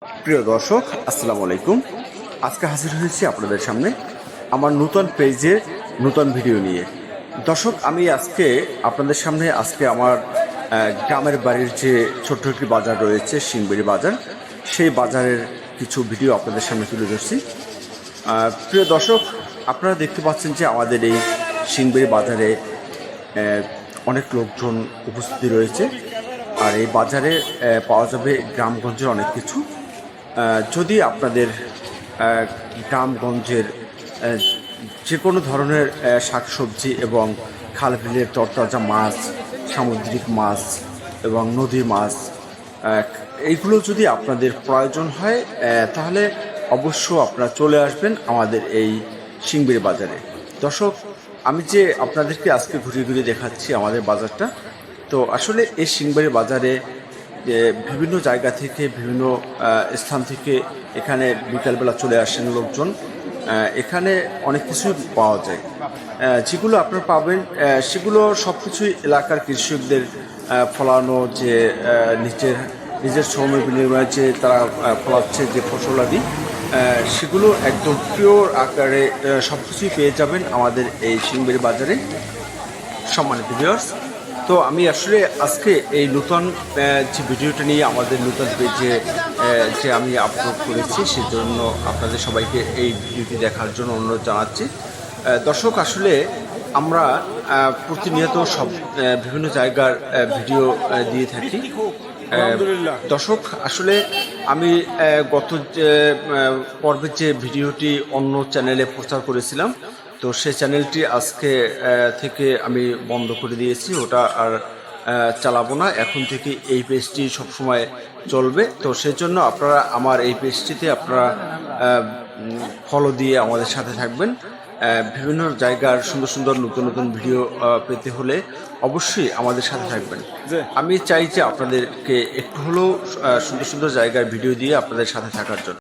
প্রিয় দর্শক, আসসালামু আলাইকুম। আজকে হাজির হয়েছি আপনাদের সামনে আমার নতুন পেজে নতুন ভিডিও নিয়ে। দর্শক, আমি আজকে আপনাদের সামনে আমার গ্রামের বাড়ির যে ছোট্ট একটি বাজার রয়েছে, সিংবাড়ি বাজার, সেই বাজারের কিছু ভিডিও আপনাদের সামনে তুলে ধরছি। প্রিয় দর্শক, আপনারা দেখতে পাচ্ছেন যে আমাদের এই সিংবাড়ি বাজারে অনেক লোকজন উপস্থিতি রয়েছে। আর এই বাজারে পাওয়া যাবে গ্রামগঞ্জের অনেক কিছু। যদি আপনাদের গ্রামগঞ্জের যে কোনো ধরনের শাকসবজি এবং খাল বিলের তরতাজা মাছ, সামুদ্রিক মাছ এবং নদীর মাছ, এইগুলো যদি আপনাদের প্রয়োজন হয় তাহলে অবশ্য আপনারা চলে আসবেন আমাদের এই সিংবাড়ি বাজারে। দর্শক, আমি যে আপনাদেরকে আজকে ঘুরিয়ে ঘুরিয়ে দেখাচ্ছি আমাদের বাজারটা, তো আসলে এই সিংবাড়ি বাজারে বিভিন্ন জায়গা থেকে, বিভিন্ন স্থান থেকে এখানে বিকালবেলা চলে আসেন লোকজন। এখানে অনেক কিছু পাওয়া যায়, যেগুলো আপনারা পাবেন সেগুলো সব কিছুই এলাকার কৃষকদের ফলানো, যে নিজের শ্রম বিনিময়ে যে তারা ফলাচ্ছে যে ফসলাদি, সেগুলো একদম পিওর আকারে সব কিছুই পেয়ে যাবেন আমাদের এই সিংবাড়ি বাজারে। সম্মানিত ভিউয়ার্স, তো আমি আসলে আজকে এই নতুন যে ভিডিওটা নিয়ে আমাদের নতুন পেজে যে আমি আপলোড করেছি, সেজন্য আপনাদের সবাইকে এই ভিডিওটি দেখার জন্য অনুরোধ জানাচ্ছি। দর্শক, আসলে আমরা প্রতিনিয়ত বিভিন্ন জায়গার ভিডিও দিয়ে থাকি। দর্শক, আসলে আমি গত পর্বের যে ভিডিওটি অন্য চ্যানেলে প্রচার করেছিলাম, তো সেই চ্যানেলটি আজকে থেকে আমি বন্ধ করে দিয়েছি। ওটা আর চালাবো না। এখন থেকে এই পেজটি সবসময় চলবে। তো সেই জন্য আপনারা আমার এই পেজটিতে আপনারা ফলো দিয়ে আমাদের সাথে থাকবেন। বিভিন্ন জায়গার সুন্দর সুন্দর নতুন নতুন ভিডিও পেতে হলে অবশ্যই আমাদের সাথে থাকবেন। আমি চাই যে আপনাদেরকে একটু হলেও সুন্দর সুন্দর জায়গার ভিডিও দিয়ে আপনাদের সাথে থাকার জন্য।